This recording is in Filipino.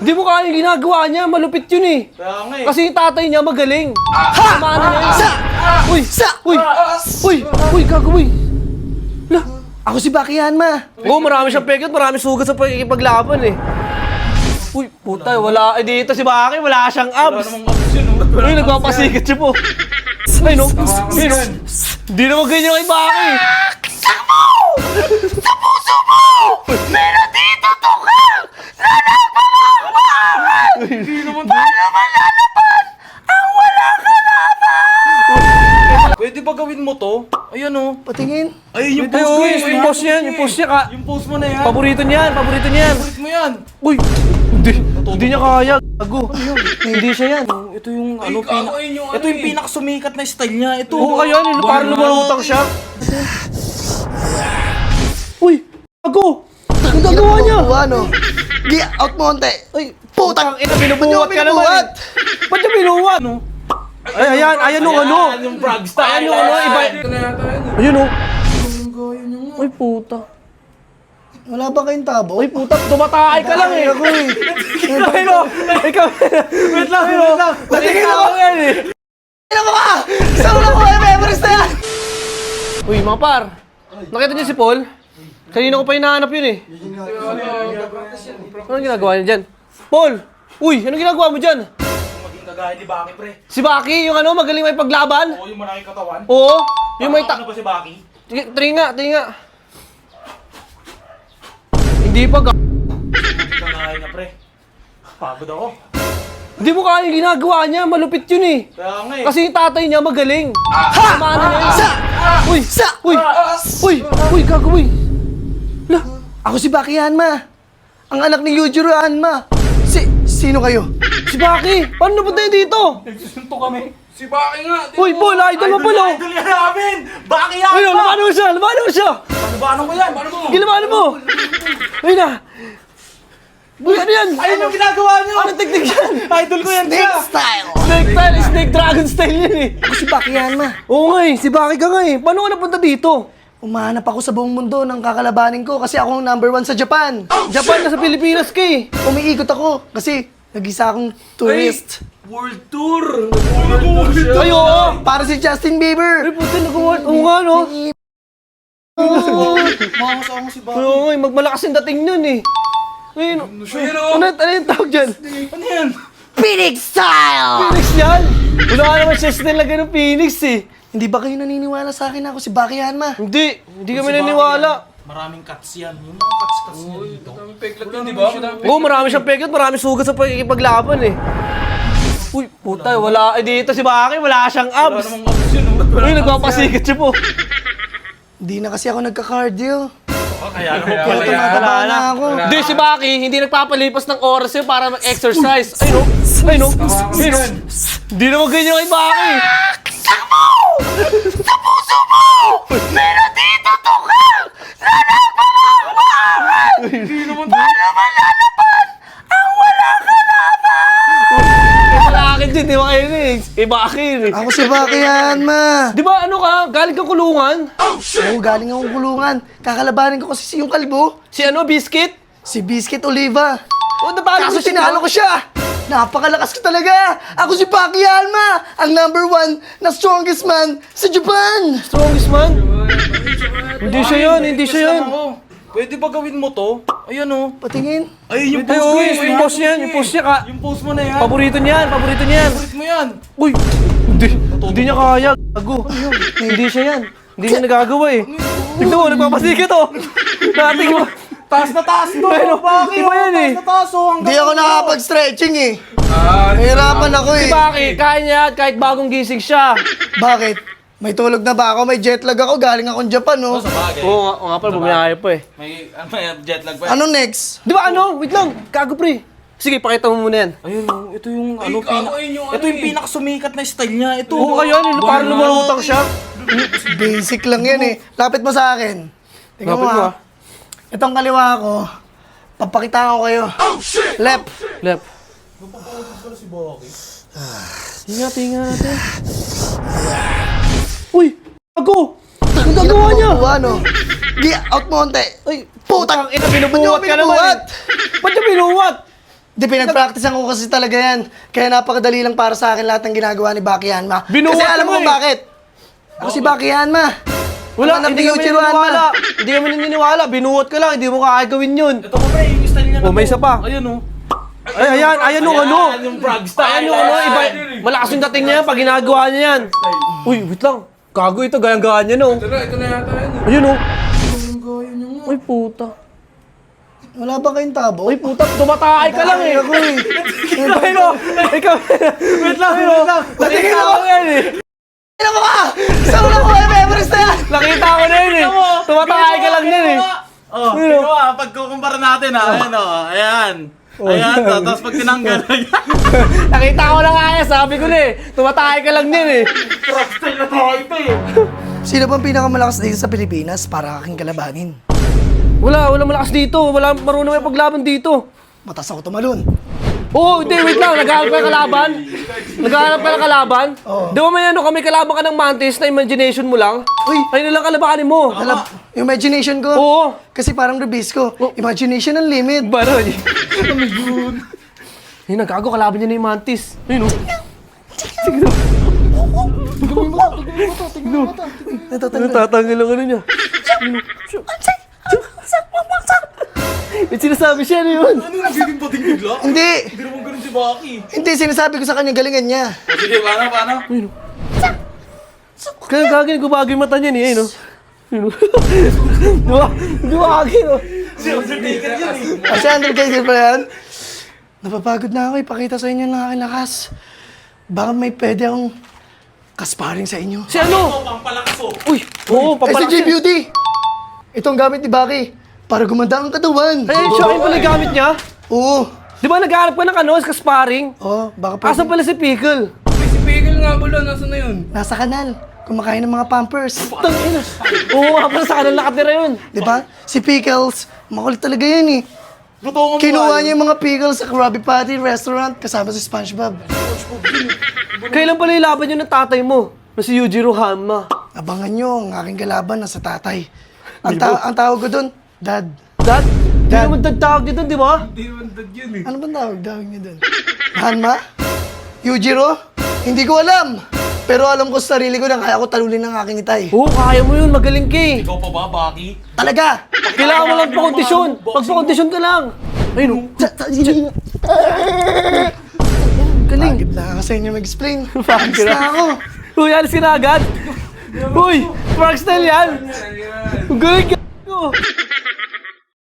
Hindi mo kaya yung ginagawa niya, malupit yun eh. Kaya nga eh. Kasi yung tatay niya magaling. Ha! Ano na yun? Sa! Uy! Sa! Uy! Uy! Uy! Gagawin! Ako si Bakihan, ma. Oo, marami siyang pekot, marami sugat sa pagkikipaglaban eh. Uy, puta, wala. Eh dito si Baki, wala siyang Wala abs. namang abs yun, oh. Uy, nagpapasikat siya po. Ay, no? Ay, no? Di naman ganyan kay Baki. Sa puso mo! Meron dito tukang na nagmamahal! Paano malalaban ang wala kalaban? Pwede ba gawin mo to? Ayan oh. Patingin. Ay, yung Ay, post ko uy, eh. yung post niyan, yung post niya ka. Yung post mo na yan. Paborito niyan, paborito niyan. Paborito mo yan. Uy, hindi niya kaya. Gago. Hindi siya yan. Ito yung ano, ito yung pinakasumikat na style niya. Ito. Oo, kaya yun, parang lumulutang siya. Uy, gago. Ang gagawa niya. Ano? Di out mo onte. Ay, Putang ina, binubuhat ka naman. binubuhat? Eh. Ba't niya binubuhat? Ay, ayan yung ano. Yung frog style. Ayan yung ano, iba. Ayun oh. Uy, puta. Wala ba kayong tabo? Uy, puta, tumatay ka lang eh. Ako eh. Ikaw, ikaw. Wait lang. Patingin Ikaw ako. yan eh. Ano mo ka? Saan mo ko yung memories na yan? Uy, mga par. Nakita niyo si Paul? Kanina ko pa hinahanap yun eh. Anong ginagawa niya dyan? Paul! Uy, anong ginagawa mo dyan? Maging kagaya ni Baki, pre. Si Baki, yung ano, magaling may paglaban? Oo, yung malaking katawan. Oo, yung may Ano ba si Baki? Tingin nga. Hindi pa Maging kagaya niya, pre. Pagod ako. Hindi mo kaya yung ginagawa niya, malupit yun eh. Kaya nga eh. Kasi yung tatay niya magaling. Ha! Ano na yun? Sa! Uy! Sa! Uy, gagawin. Ako si Bakihan, ma. Ang anak ni Yujiro Hanma. Sino kayo? Si Baki, paano napunta yun dito? Nagsusunto kami. Si Baki nga. Uy, Paul, idol mo pala. Idol yan namin. Baki yan. Uy, lumaban mo siya. Paano mo yan? Paano mo? Gilamahan mo. Ayun na. Uy, ano yan? Ayun yung ginagawa niyo. Anong teknik yan? Idol ko yan siya. Snake style! Snake dragon style yan eh. Ako si Bakihan, ma. Oo nga eh, si Baki ka nga eh. Paano ka napunta dito? Umahanap ako sa buong mundo ng kakalabanin ko kasi ako ang #1 sa Japan. Japan na sa Pilipinas ka eh. Umiikot ako kasi nag-isa akong tourist. World tour. Ay, oo. Para si Justin Bieber. Ay, puti, nag-award. Oo nga, no? Makakasama si Baki. Oo nga eh, magmalakas yung dating nun eh. Ayun, ano yung tawag dyan? Ano yan? Phoenix style! Phoenix yan? Wala ka naman siya nila ganun Phoenix eh. Hindi ba kayo naniniwala sa akin na ako si Bakihan, ma? Hindi kami naniwala. Maraming cuts yan. Yung mga cuts niya dito. Maraming peklat yan, di ba? Oo, marami siyang pekot, marami sugat sa pagkikipaglaban eh. Uy, puta, wala. Eh dito si Baki, wala siyang Wala abs. namang abs yun, oh. Uy, nagpapasikat siya po. Hindi na kasi ako nagka-cardio. Kaya naman Kaya pala yan. tumataba na ako. Hindi, si Baki, hindi nagpapalipas ng oras yun para mag-exercise. Ay, no? Hindi naman ganyan kay Baki. Sa puso mo! Meron dito tukang na nagmamahal! Paano malalaban ang wala kalaban? Wala akin din, di ba kayo eh? Eh, Baki eh. Ako si Bakihan, ma. Di ba ano ka? Galing kang kulungan? Oo, galing akong kulungan. Kakalabanin ko kasi si yung kalbo. Si ano, Biscuit? Si Biscuit Oliva. O, nabalo Kaso tinalo ko siya. Napakalakas ko talaga. Ako si Bakihan, ma. Ang #1 na strongest man sa Japan. Strongest man? Hindi siya yun, hindi siya yun. Pwede ba gawin mo to? Ayan oh. Patingin. Ay, yung Ay, post ko uy, eh. yung post niyan, yung post niya ka. Yung post mo na yan. Paborito niyan. Paborito mo yan. Uy, hindi niya kaya. Gago. Hindi siya yan. Hindi niya nagagawa eh. Tignan mo, nagpapasikat oh. Nating mo. Taas na taas to. Pero, Baki, iba yan eh. Taas na taas oh. Hindi ako nakakapag-stretching eh. Nahirapan ako eh. Si Baki, kaya niya kahit bagong gising siya. Bakit? May tulog na ba ako? May jet lag ako. Galing akong Japan, oh. Sa bagay. Oo nga pala, bumiyahe pa eh. May jet lag ba? Ano next? Di ba ano? Wait lang, gago pre. Sige, pakita mo muna yan. Ayun oh. Ito yung ano, ito yung pinakasumikat na style niya. Ito. Oo, kaya yun, parang lumulutang siya. Basic lang yan eh. Lapit mo sa akin. Tingnan mo Lapit mo, ah. Itong kaliwa ko. Papakitaan ko kayo. Left. Lep. Tingnan natin. Uy! Gago! Ang gagawa niya! Ano? Di out mo onte. Ay, Putang ina, binubuhat ka naman eh. Ba't niya binubuhat? Di, pinag-practicean ko kasi talaga yan. Kaya napakadali lang para sa akin lahat ng ginagawa ni Baki Hanma. Binuhat Kasi alam mo mo kung eh. bakit? Ako si Baki Hanma. Wala, Anak hindi ni kami Yuichiro naniniwala. Hanma. Hindi kami naniniwala. Binuhat ka lang, hindi mo kaya gawin yun. Ito ko pre, yung style niya na Oh, may to. isa pa. Ayun oh. Ay, ayan yung ano. yung frog style. Ayan yung ano, iba. Malakas yung dating niya yan pag ginagawa niya yan. Uy, wait lang. Gago ito, gayang-gayaan niya, no? Ito na yata yan. Ayun, oh. Uy, puta. Wala ba kayong tabo? Uy, puta, tumatay ka lang eh. Ako eh. Ay, no. Ikaw, wait lang. Nakita ko yan eh. Ano mo ka? Saan mo ko yung memories na yan? Nakita ko na yun eh. Tumatay ka lang yan eh. Oh, ginawa. Pagkukumpara natin ayan oh. Ayan. Ayan, tapos pag tinanggal. Nakita ko na nga yan, sabi ko na eh. Tumatay ka lang din eh. Frog style na tayo ito eh. Sino bang pinakamalakas dito sa Pilipinas para aking kalabanin? Wala malakas dito. Wala marunong may paglaban dito. Matas ako tumalon. Oo, hindi, wait lang. Naghahanap ka ng kalaban? Naghahanap ka ng kalaban? Oo. Di ba may ano kami, kalaban ka ng mantis na imagination mo lang? Uy! Ayun na lang kalabanin mo. Yung imagination ko. Oo. Kasi parang release ko. Imagination ang limit. Baroy. Ayun, nagkago, kalaban niya na yung mantis. Ayun, oh. Natatanggal ang ano niya. May sinasabi siya na yun. Ano nagiging pating bigla? Hindi! Hindi naman ganun si Baki. Hindi, sinasabi ko sa kanya galingan niya. O sige, paano? Kaya gagawin ko bago yung mata niya niya, no? Di ba akin, no? Ticket yun eh. Kasi Undertaker pa yan. Napapagod na ako, ipakita sa inyo ng aking lakas. Baka may pwede akong kasparing sa inyo. Si ano? Pampalakas oh. Uy! Oo, Eh si papalaki. J-Beauty! Itong gamit ni Baki. Para gumanda ang katawan. Ay, siya yung pala gamit niya? Oo. Di ba naghahanap ka ng ano, kasparing? Oh, baka pwede. Asan pala si Pickle? Si Pigel nga pala, nasa na yun? Nasa kanal. Kumakain ng mga Pampers. Tangina. Oo, nga pala sa kanal nakatira yun. Di ba? Si Pickles, makulit talaga yan eh. Luto mo Kinuha niya yung mga pickles sa Krabby Patty restaurant kasama si SpongeBob. Kailan pala yung laban yun ng tatay mo? Na si Yujiro Hanma. Abangan nyo, ang aking kalaban nasa tatay. Ang tawag ko doon, Dad. Dad? Hindi naman tawag dito, di ba? Hindi naman dad yun eh. Ano bang tawag niya doon? Hanma? Yujiro? Hindi ko alam. Pero alam ko sa sarili ko na kaya ko talulin ng aking itay. Oo, kaya mo yun. Magaling ka eh. Ikaw pa ba, Baki? Talaga! Kailangan mo lang pa-kondisyon. Magpa-kondisyon ka lang. Ayun, galing. Pagod na kasi inyo mag-explain. Pagod Pagod na. na ako. Uy, alis ka na agad. Uy, Park style yan. Ang galing ka.